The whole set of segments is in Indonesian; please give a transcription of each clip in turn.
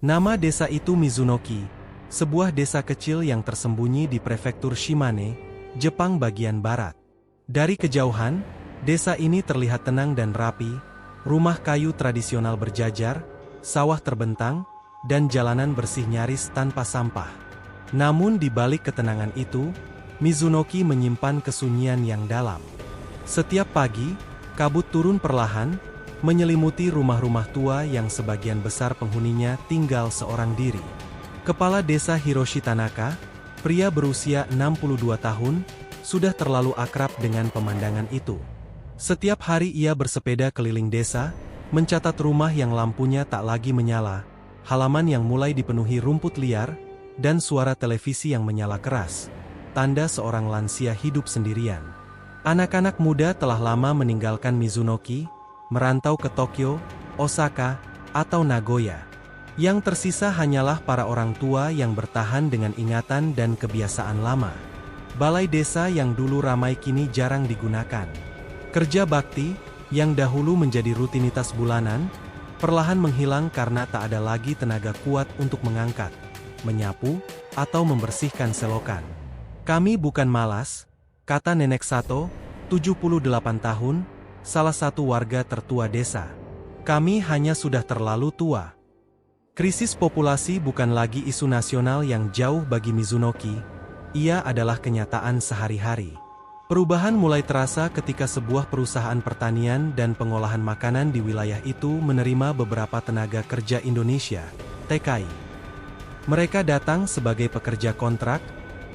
Nama desa itu Mizunoki, sebuah desa kecil yang tersembunyi di prefektur Shimane, Jepang bagian barat. Dari kejauhan, desa ini terlihat tenang dan rapi, rumah kayu tradisional berjajar, sawah terbentang, dan jalanan bersih nyaris tanpa sampah. Namun di balik ketenangan itu, Mizunoki menyimpan kesunyian yang dalam. Setiap pagi, kabut turun perlahan, menyelimuti rumah-rumah tua yang sebagian besar penghuninya tinggal seorang diri. Kepala desa Hiroshi Tanaka, pria berusia 62 tahun, sudah terlalu akrab dengan pemandangan itu. Setiap hari ia bersepeda keliling desa, mencatat rumah yang lampunya tak lagi menyala, halaman yang mulai dipenuhi rumput liar, dan suara televisi yang menyala keras. Tanda seorang lansia hidup sendirian. Anak-anak muda telah lama meninggalkan Mizunoki, merantau ke Tokyo, Osaka, atau Nagoya. Yang tersisa hanyalah para orang tua yang bertahan dengan ingatan dan kebiasaan lama. Balai desa yang dulu ramai kini jarang digunakan. Kerja bakti, yang dahulu menjadi rutinitas bulanan, perlahan menghilang karena tak ada lagi tenaga kuat untuk mengangkat, menyapu, atau membersihkan selokan. "Kami bukan malas," kata Nenek Sato, 78 tahun, salah satu warga tertua desa. "Kami hanya sudah terlalu tua." Krisis populasi bukan lagi isu nasional yang jauh bagi Mizunoki, ia adalah kenyataan sehari-hari. Perubahan mulai terasa ketika sebuah perusahaan pertanian dan pengolahan makanan di wilayah itu menerima beberapa tenaga kerja Indonesia, TKI. Mereka datang sebagai pekerja kontrak,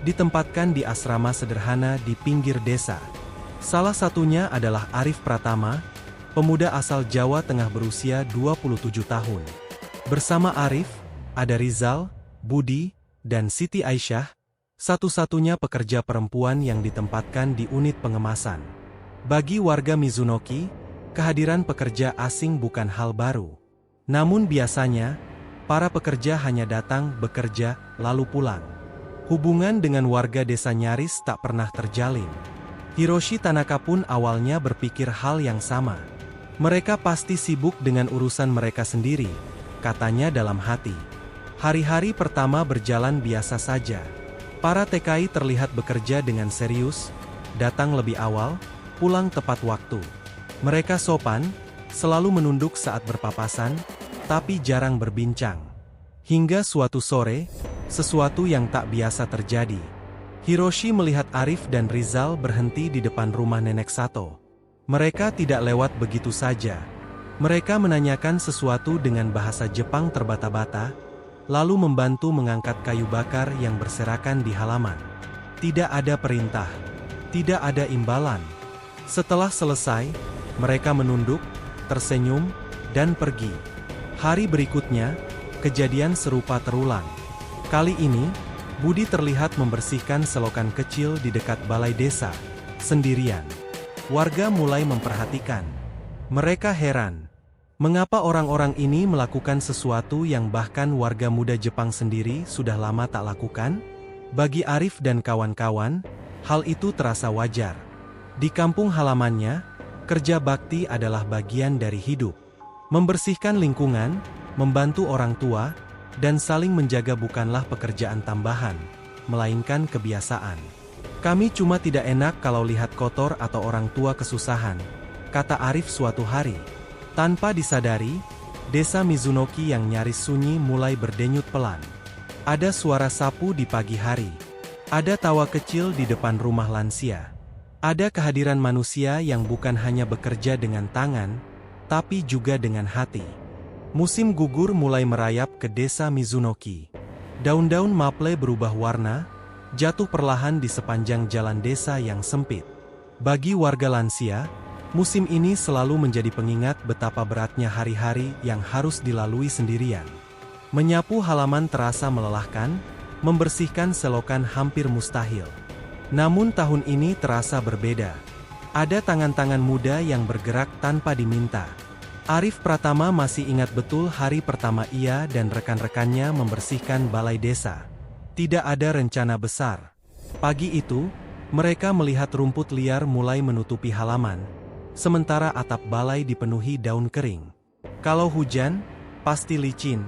ditempatkan di asrama sederhana di pinggir desa. Salah satunya adalah Arif Pratama, pemuda asal Jawa Tengah berusia 27 tahun. Bersama Arif, ada Rizal, Budi, dan Siti Aisyah, satu-satunya pekerja perempuan yang ditempatkan di unit pengemasan. Bagi warga Mizunoki, kehadiran pekerja asing bukan hal baru. Namun biasanya, para pekerja hanya datang bekerja, lalu pulang. Hubungan dengan warga desa nyaris tak pernah terjalin. Hiroshi Tanaka pun awalnya berpikir hal yang sama. "Mereka pasti sibuk dengan urusan mereka sendiri," katanya dalam hati. Hari-hari pertama berjalan biasa saja. Para TKI terlihat bekerja dengan serius, datang lebih awal, pulang tepat waktu. Mereka sopan, selalu menunduk saat berpapasan, tapi jarang berbincang. Hingga suatu sore, sesuatu yang tak biasa terjadi. Hiroshi melihat Arif dan Rizal berhenti di depan rumah Nenek Sato. Mereka tidak lewat begitu saja. Mereka menanyakan sesuatu dengan bahasa Jepang terbata-bata, lalu membantu mengangkat kayu bakar yang berserakan di halaman. Tidak ada perintah, tidak ada imbalan. Setelah selesai, mereka menunduk, tersenyum, dan pergi. Hari berikutnya, kejadian serupa terulang. Kali ini, Budi terlihat membersihkan selokan kecil di dekat balai desa, sendirian. Warga mulai memperhatikan. Mereka heran. Mengapa orang-orang ini melakukan sesuatu yang bahkan warga muda Jepang sendiri sudah lama tak lakukan? Bagi Arif dan kawan-kawan, hal itu terasa wajar. Di kampung halamannya, kerja bakti adalah bagian dari hidup. Membersihkan lingkungan, membantu orang tua, dan saling menjaga bukanlah pekerjaan tambahan, melainkan kebiasaan. "Kami cuma tidak enak kalau lihat kotor atau orang tua kesusahan," kata Arif suatu hari. Tanpa disadari, desa Mizunoki yang nyaris sunyi mulai berdenyut pelan. Ada suara sapu di pagi hari. Ada tawa kecil di depan rumah lansia. Ada kehadiran manusia yang bukan hanya bekerja dengan tangan, tapi juga dengan hati. Musim gugur mulai merayap ke desa Mizunoki. Daun-daun maple berubah warna, jatuh perlahan di sepanjang jalan desa yang sempit. Bagi warga lansia, musim ini selalu menjadi pengingat betapa beratnya hari-hari yang harus dilalui sendirian. Menyapu halaman terasa melelahkan, membersihkan selokan hampir mustahil. Namun tahun ini terasa berbeda. Ada tangan-tangan muda yang bergerak tanpa diminta. Arif Pratama masih ingat betul hari pertama ia dan rekan-rekannya membersihkan balai desa. Tidak ada rencana besar. Pagi itu, mereka melihat rumput liar mulai menutupi halaman, sementara atap balai dipenuhi daun kering. Kalau hujan, pasti licin,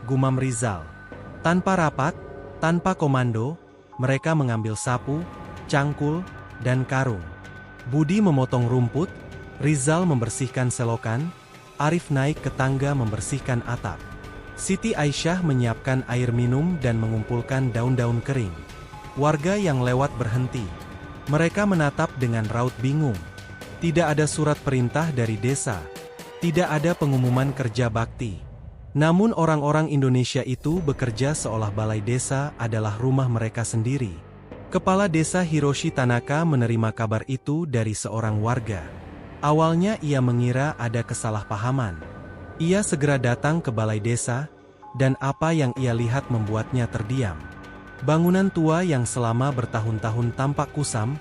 gumam Rizal. Tanpa rapat, tanpa komando, mereka mengambil sapu, cangkul, dan karung. Budi memotong rumput, Rizal membersihkan selokan, Arif naik ke tangga membersihkan atap. Siti Aisyah menyiapkan air minum dan mengumpulkan daun-daun kering. Warga yang lewat berhenti. Mereka menatap dengan raut bingung. Tidak ada surat perintah dari desa. Tidak ada pengumuman kerja bakti. Namun orang-orang Indonesia itu bekerja seolah balai desa adalah rumah mereka sendiri. Kepala desa Hiroshi Tanaka menerima kabar itu dari seorang warga. Awalnya ia mengira ada kesalahpahaman. Ia segera datang ke balai desa, dan apa yang ia lihat membuatnya terdiam. Bangunan tua yang selama bertahun-tahun tampak kusam,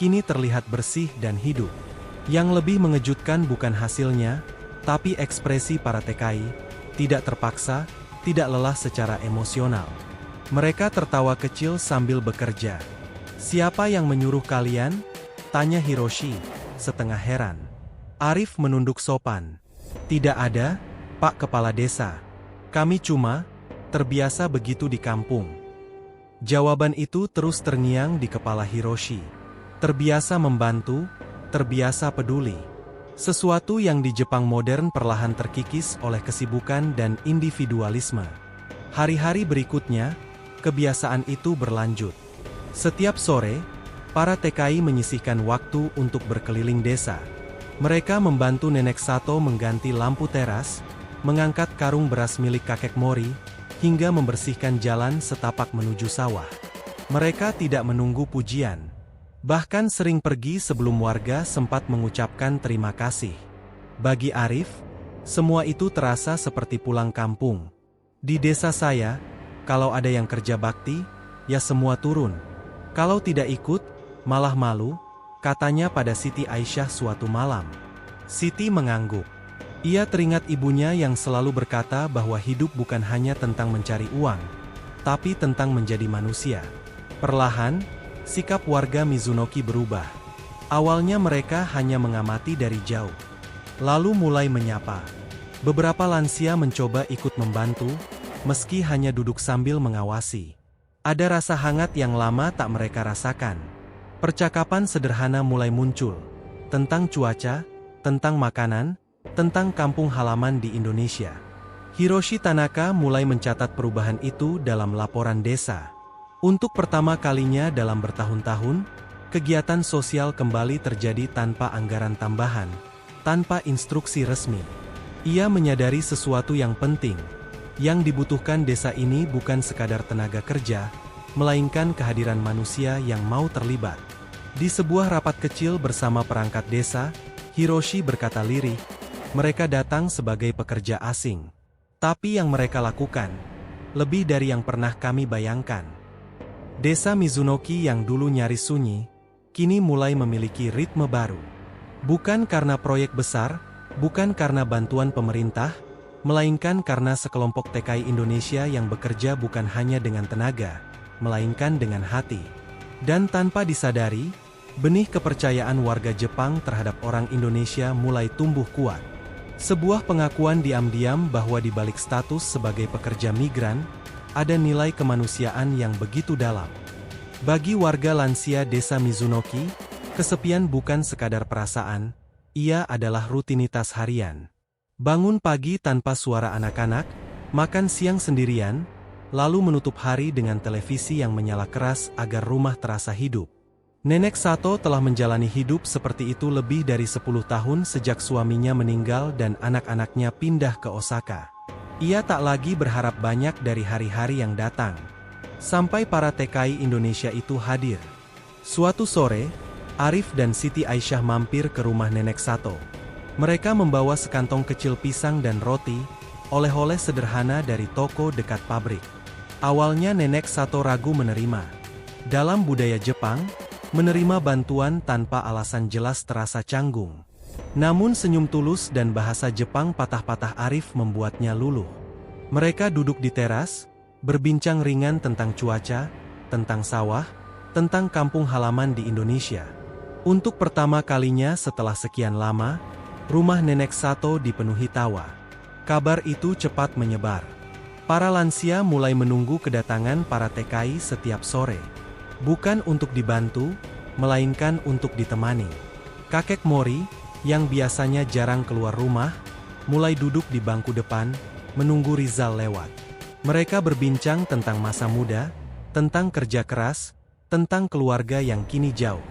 kini terlihat bersih dan hidup. Yang lebih mengejutkan bukan hasilnya, tapi ekspresi para TKI. Tidak terpaksa, tidak lelah secara emosional. Mereka tertawa kecil sambil bekerja. "Siapa yang menyuruh kalian?" tanya Hiroshi, setengah heran. Arif menunduk sopan. "Tidak ada, Pak Kepala Desa. Kami cuma terbiasa begitu di kampung." Jawaban itu terus terngiang di kepala Hiroshi. Terbiasa membantu, terbiasa peduli. Sesuatu yang di Jepang modern perlahan terkikis oleh kesibukan dan individualisme. Hari-hari berikutnya, kebiasaan itu berlanjut. Setiap sore, para TKI menyisihkan waktu untuk berkeliling desa. Mereka membantu Nenek Sato mengganti lampu teras, mengangkat karung beras milik kakek Mori, hingga membersihkan jalan setapak menuju sawah. Mereka tidak menunggu pujian. Bahkan sering pergi sebelum warga sempat mengucapkan terima kasih. Bagi Arif, semua itu terasa seperti pulang kampung. "Di desa saya, kalau ada yang kerja bakti, ya semua turun. Kalau tidak ikut, malah malu," katanya pada Siti Aisyah suatu malam. Siti mengangguk. Ia teringat ibunya yang selalu berkata bahwa hidup bukan hanya tentang mencari uang, tapi tentang menjadi manusia. Perlahan, sikap warga Mizunoki berubah. Awalnya mereka hanya mengamati dari jauh. Lalu mulai menyapa. Beberapa lansia mencoba ikut membantu, meski hanya duduk sambil mengawasi. Ada rasa hangat yang lama tak mereka rasakan. Percakapan sederhana mulai muncul. Tentang cuaca, tentang makanan, tentang kampung halaman di Indonesia. Hiroshi Tanaka mulai mencatat perubahan itu dalam laporan desa. Untuk pertama kalinya dalam bertahun-tahun, kegiatan sosial kembali terjadi tanpa anggaran tambahan, tanpa instruksi resmi. Ia menyadari sesuatu yang penting. Yang dibutuhkan desa ini bukan sekadar tenaga kerja, melainkan kehadiran manusia yang mau terlibat. Di sebuah rapat kecil bersama perangkat desa, Hiroshi berkata lirih, "Mereka datang sebagai pekerja asing. Tapi yang mereka lakukan, lebih dari yang pernah kami bayangkan." Desa Mizunoki yang dulu nyaris sunyi, kini mulai memiliki ritme baru. Bukan karena proyek besar, bukan karena bantuan pemerintah, melainkan karena sekelompok TKI Indonesia yang bekerja bukan hanya dengan tenaga, melainkan dengan hati. Dan tanpa disadari, benih kepercayaan warga Jepang terhadap orang Indonesia mulai tumbuh kuat. Sebuah pengakuan diam-diam bahwa di balik status sebagai pekerja migran, ada nilai kemanusiaan yang begitu dalam. Bagi warga lansia desa Mizunoki, kesepian bukan sekadar perasaan, ia adalah rutinitas harian. Bangun pagi tanpa suara anak-anak, makan siang sendirian, lalu menutup hari dengan televisi yang menyala keras agar rumah terasa hidup. Nenek Sato telah menjalani hidup seperti itu lebih dari 10 tahun sejak suaminya meninggal dan anak-anaknya pindah ke Osaka. Ia tak lagi berharap banyak dari hari-hari yang datang. Sampai para TKI Indonesia itu hadir. Suatu sore, Arif dan Siti Aisyah mampir ke rumah Nenek Sato. Mereka membawa sekantong kecil pisang dan roti, oleh-oleh sederhana dari toko dekat pabrik. Awalnya Nenek Sato ragu menerima. Dalam budaya Jepang, menerima bantuan tanpa alasan jelas terasa canggung. Namun senyum tulus dan bahasa Jepang patah-patah Arif membuatnya luluh. Mereka duduk di teras, berbincang ringan tentang cuaca, tentang sawah, tentang kampung halaman di Indonesia. Untuk pertama kalinya setelah sekian lama, rumah Nenek Sato dipenuhi tawa. Kabar itu cepat menyebar. Para lansia mulai menunggu kedatangan para TKI setiap sore. Bukan untuk dibantu, melainkan untuk ditemani. Kakek Mori, yang biasanya jarang keluar rumah, mulai duduk di bangku depan, menunggu Rizal lewat. Mereka berbincang tentang masa muda, tentang kerja keras, tentang keluarga yang kini jauh.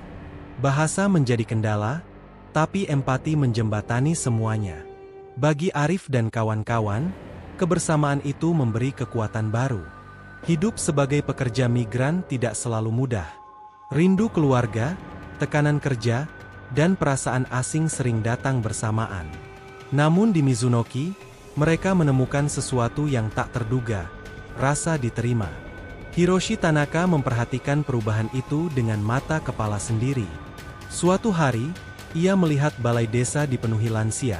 Bahasa menjadi kendala, tapi empati menjembatani semuanya. Bagi Arif dan kawan-kawan, kebersamaan itu memberi kekuatan baru. Hidup sebagai pekerja migran tidak selalu mudah. Rindu keluarga, tekanan kerja, dan perasaan asing sering datang bersamaan. Namun di Mizunoki, mereka menemukan sesuatu yang tak terduga, rasa diterima. Hiroshi Tanaka memperhatikan perubahan itu dengan mata kepala sendiri. Suatu hari, ia melihat balai desa dipenuhi lansia,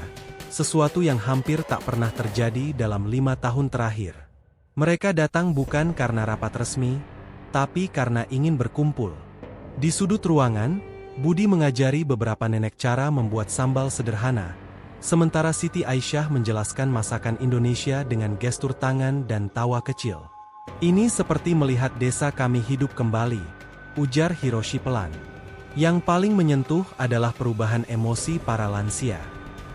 sesuatu yang hampir tak pernah terjadi dalam 5 tahun terakhir. Mereka datang bukan karena rapat resmi, tapi karena ingin berkumpul. Di sudut ruangan, Budi mengajari beberapa nenek cara membuat sambal sederhana, sementara Siti Aisyah menjelaskan masakan Indonesia dengan gestur tangan dan tawa kecil. "Ini seperti melihat desa kami hidup kembali," ujar Hiroshi pelan. Yang paling menyentuh adalah perubahan emosi para lansia.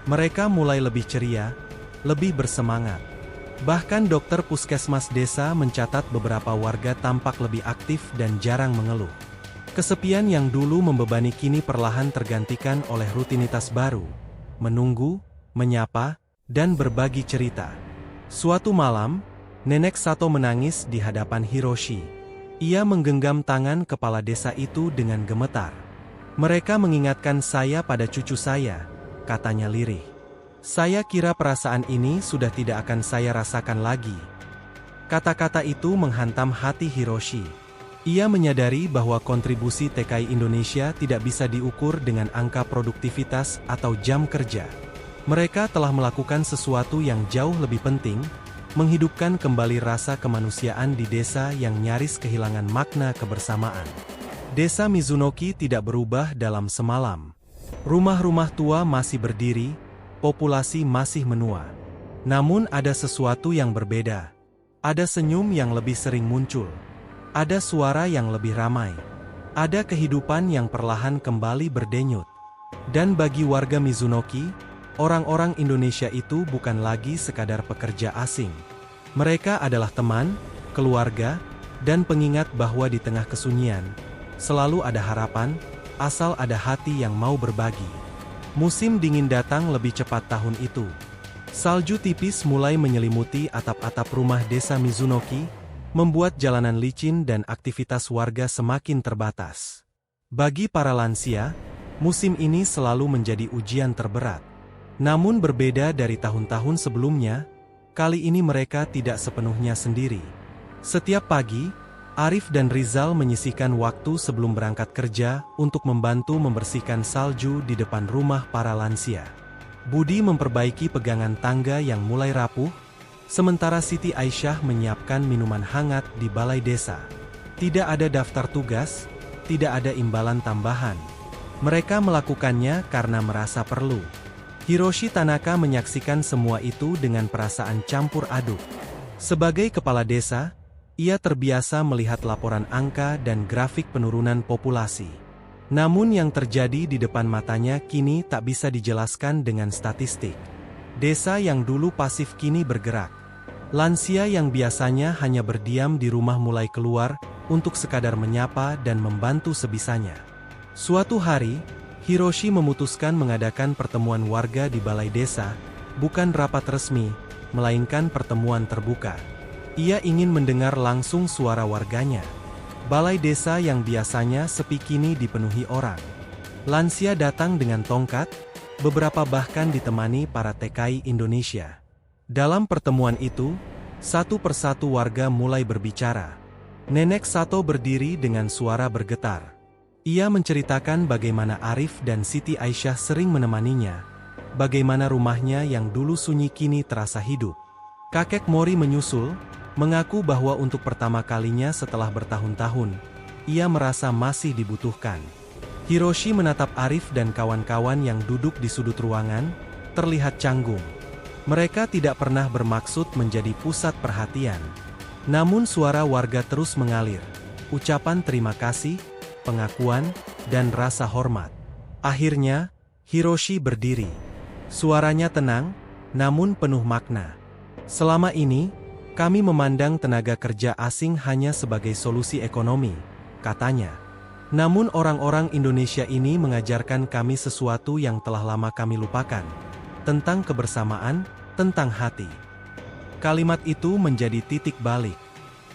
Mereka mulai lebih ceria, lebih bersemangat. Bahkan dokter puskesmas desa mencatat beberapa warga tampak lebih aktif dan jarang mengeluh. Kesepian yang dulu membebani kini perlahan tergantikan oleh rutinitas baru. Menunggu, menyapa, dan berbagi cerita. Suatu malam, Nenek Sato menangis di hadapan Hiroshi. Ia menggenggam tangan kepala desa itu dengan gemetar. "Mereka mengingatkan saya pada cucu saya," katanya lirih. "Saya kira perasaan ini sudah tidak akan saya rasakan lagi." Kata-kata itu menghantam hati Hiroshi. Ia menyadari bahwa kontribusi TKI Indonesia tidak bisa diukur dengan angka produktivitas atau jam kerja. Mereka telah melakukan sesuatu yang jauh lebih penting, menghidupkan kembali rasa kemanusiaan di desa yang nyaris kehilangan makna kebersamaan. Desa Mizunoki tidak berubah dalam semalam. Rumah-rumah tua masih berdiri, populasi masih menua. Namun ada sesuatu yang berbeda. Ada senyum yang lebih sering muncul. Ada suara yang lebih ramai. Ada kehidupan yang perlahan kembali berdenyut. Dan bagi warga Mizunoki, orang-orang Indonesia itu bukan lagi sekadar pekerja asing. Mereka adalah teman, keluarga, dan pengingat bahwa di tengah kesunyian, selalu ada harapan, asal ada hati yang mau berbagi. Musim dingin datang lebih cepat tahun itu. Salju tipis mulai menyelimuti atap-atap rumah desa Mizunoki, membuat jalanan licin dan aktivitas warga semakin terbatas. Bagi para lansia, musim ini selalu menjadi ujian terberat. Namun berbeda dari tahun-tahun sebelumnya, kali ini mereka tidak sepenuhnya sendiri. Setiap pagi, Arif dan Rizal menyisihkan waktu sebelum berangkat kerja untuk membantu membersihkan salju di depan rumah para lansia. Budi memperbaiki pegangan tangga yang mulai rapuh, sementara Siti Aisyah menyiapkan minuman hangat di balai desa. Tidak ada daftar tugas, tidak ada imbalan tambahan. Mereka melakukannya karena merasa perlu. Hiroshi Tanaka menyaksikan semua itu dengan perasaan campur aduk. Sebagai kepala desa, ia terbiasa melihat laporan angka dan grafik penurunan populasi. Namun yang terjadi di depan matanya kini tak bisa dijelaskan dengan statistik. Desa yang dulu pasif kini bergerak. Lansia yang biasanya hanya berdiam di rumah mulai keluar untuk sekadar menyapa dan membantu sebisanya. Suatu hari, Hiroshi memutuskan mengadakan pertemuan warga di balai desa, bukan rapat resmi, melainkan pertemuan terbuka. Ia ingin mendengar langsung suara warganya. Balai desa yang biasanya sepi kini dipenuhi orang. Lansia datang dengan tongkat, beberapa bahkan ditemani para TKI Indonesia. Dalam pertemuan itu, satu persatu warga mulai berbicara. Nenek Sato berdiri dengan suara bergetar. Ia menceritakan bagaimana Arif dan Siti Aisyah sering menemaninya, bagaimana rumahnya yang dulu sunyi kini terasa hidup. Kakek Mori menyusul, mengaku bahwa untuk pertama kalinya setelah bertahun-tahun, ia merasa masih dibutuhkan. Hiroshi menatap Arif dan kawan-kawan yang duduk di sudut ruangan, terlihat canggung. Mereka tidak pernah bermaksud menjadi pusat perhatian. Namun suara warga terus mengalir. Ucapan terima kasih, pengakuan, dan rasa hormat. Akhirnya, Hiroshi berdiri. Suaranya tenang, namun penuh makna. Selama ini, kami memandang tenaga kerja asing hanya sebagai solusi ekonomi, katanya. Namun orang-orang Indonesia ini mengajarkan kami sesuatu yang telah lama kami lupakan. Tentang kebersamaan, tentang hati. Kalimat itu menjadi titik balik.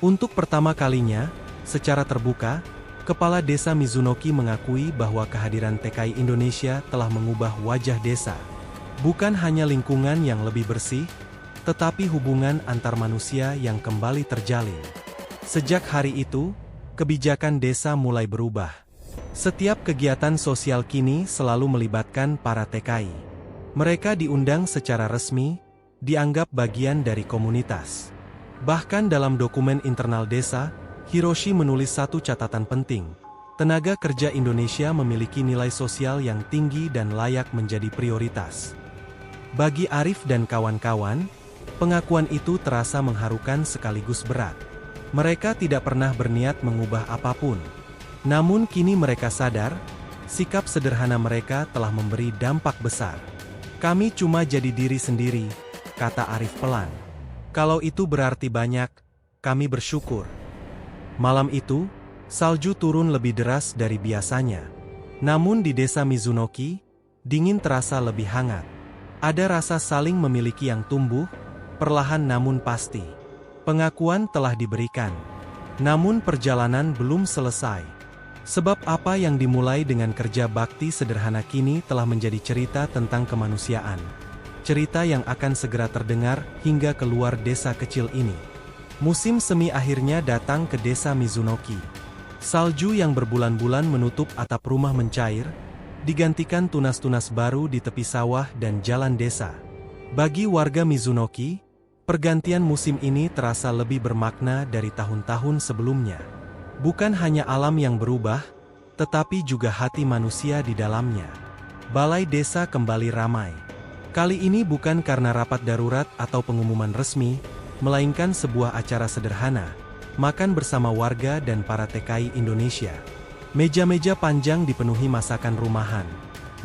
Untuk pertama kalinya, secara terbuka, Kepala Desa Mizunoki mengakui bahwa kehadiran TKI Indonesia telah mengubah wajah desa. Bukan hanya lingkungan yang lebih bersih, tetapi hubungan antar manusia yang kembali terjalin. Sejak hari itu, kebijakan desa mulai berubah. Setiap kegiatan sosial kini selalu melibatkan para TKI. Mereka diundang secara resmi, dianggap bagian dari komunitas. Bahkan dalam dokumen internal desa, Hiroshi menulis satu catatan penting. Tenaga kerja Indonesia memiliki nilai sosial yang tinggi dan layak menjadi prioritas. Bagi Arif dan kawan-kawan, pengakuan itu terasa mengharukan sekaligus berat. Mereka tidak pernah berniat mengubah apapun. Namun kini mereka sadar, sikap sederhana mereka telah memberi dampak besar. Kami cuma jadi diri sendiri, kata Arif pelan. Kalau itu berarti banyak, kami bersyukur. Malam itu, salju turun lebih deras dari biasanya. Namun di desa Mizunoki, dingin terasa lebih hangat. Ada rasa saling memiliki yang tumbuh, perlahan namun pasti. Pengakuan telah diberikan. Namun perjalanan belum selesai. Sebab apa yang dimulai dengan kerja bakti sederhana kini telah menjadi cerita tentang kemanusiaan. Cerita yang akan segera terdengar hingga keluar desa kecil ini. Musim semi akhirnya datang ke desa Mizunoki. Salju yang berbulan-bulan menutup atap rumah mencair, digantikan tunas-tunas baru di tepi sawah dan jalan desa. Bagi warga Mizunoki, pergantian musim ini terasa lebih bermakna dari tahun-tahun sebelumnya. Bukan hanya alam yang berubah, tetapi juga hati manusia di dalamnya. Balai desa kembali ramai. Kali ini bukan karena rapat darurat atau pengumuman resmi, melainkan sebuah acara sederhana, makan bersama warga dan para TKI Indonesia. Meja-meja panjang dipenuhi masakan rumahan,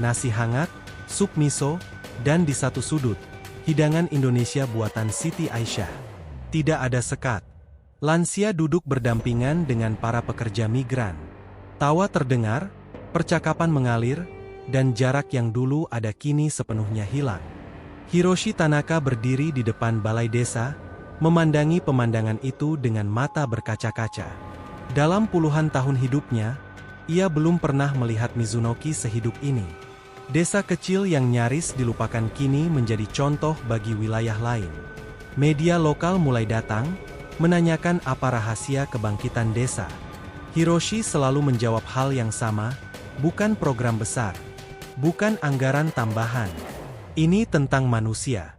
nasi hangat, sup miso, dan di satu sudut, hidangan Indonesia buatan Siti Aisyah. Tidak ada sekat. Lansia duduk berdampingan dengan para pekerja migran. Tawa terdengar, percakapan mengalir, dan jarak yang dulu ada kini sepenuhnya hilang. Hiroshi Tanaka berdiri di depan balai desa, memandangi pemandangan itu dengan mata berkaca-kaca. Dalam puluhan tahun hidupnya, ia belum pernah melihat Mizunoki sehidup ini. Desa kecil yang nyaris dilupakan kini menjadi contoh bagi wilayah lain. Media lokal mulai datang, menanyakan apa rahasia kebangkitan desa. Hiroshi selalu menjawab hal yang sama, bukan program besar, bukan anggaran tambahan. Ini tentang manusia.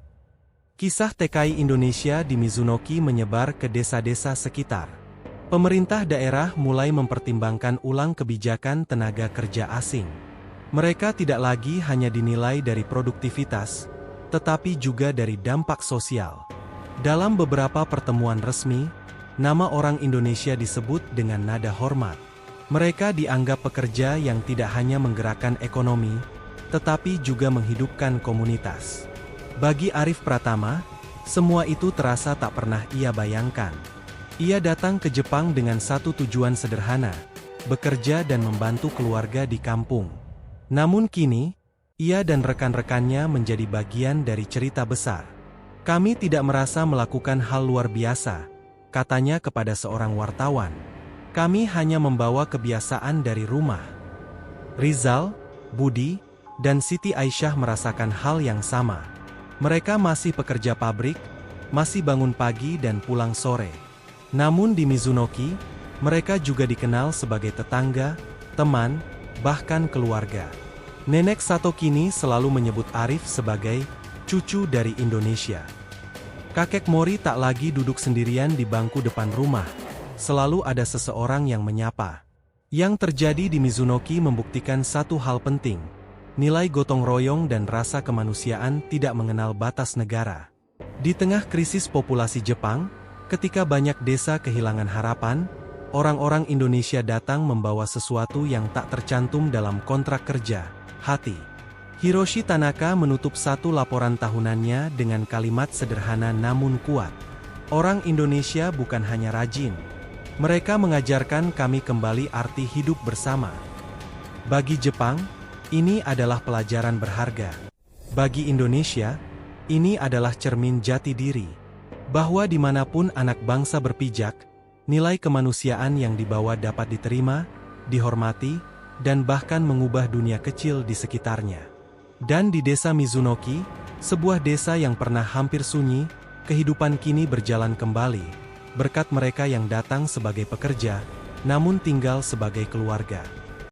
Kisah TKI Indonesia di Mizunoki menyebar ke desa-desa sekitar. Pemerintah daerah mulai mempertimbangkan ulang kebijakan tenaga kerja asing. Mereka tidak lagi hanya dinilai dari produktivitas, tetapi juga dari dampak sosial. Dalam beberapa pertemuan resmi, nama orang Indonesia disebut dengan nada hormat. Mereka dianggap pekerja yang tidak hanya menggerakkan ekonomi, tetapi juga menghidupkan komunitas. Bagi Arif Pratama, semua itu terasa tak pernah ia bayangkan. Ia datang ke Jepang dengan satu tujuan sederhana, bekerja dan membantu keluarga di kampung. Namun kini, ia dan rekan-rekannya menjadi bagian dari cerita besar. Kami tidak merasa melakukan hal luar biasa, katanya kepada seorang wartawan. Kami hanya membawa kebiasaan dari rumah. Rizal, Budi, dan Siti Aisyah merasakan hal yang sama. Mereka masih pekerja pabrik, masih bangun pagi dan pulang sore. Namun di Mizunoki, mereka juga dikenal sebagai tetangga, teman, bahkan keluarga. Nenek Sato kini selalu menyebut Arif sebagai cucu dari Indonesia. Kakek Mori tak lagi duduk sendirian di bangku depan rumah. Selalu ada seseorang yang menyapa. Yang terjadi di Mizunoki membuktikan satu hal penting. nilai gotong royong dan rasa kemanusiaan tidak mengenal batas negara. Di tengah krisis populasi Jepang, ketika banyak desa kehilangan harapan, orang-orang Indonesia datang membawa sesuatu yang tak tercantum dalam kontrak kerja, hati. Hiroshi Tanaka menutup satu laporan tahunannya dengan kalimat sederhana namun kuat. Orang Indonesia bukan hanya rajin. Mereka mengajarkan kami kembali arti hidup bersama. Bagi Jepang, ini adalah pelajaran berharga. Bagi Indonesia, ini adalah cermin jati diri. Bahwa dimanapun anak bangsa berpijak, nilai kemanusiaan yang dibawa dapat diterima, dihormati, dan bahkan mengubah dunia kecil di sekitarnya. Dan di desa Mizunoki, sebuah desa yang pernah hampir sunyi, kehidupan kini berjalan kembali, berkat mereka yang datang sebagai pekerja, namun tinggal sebagai keluarga.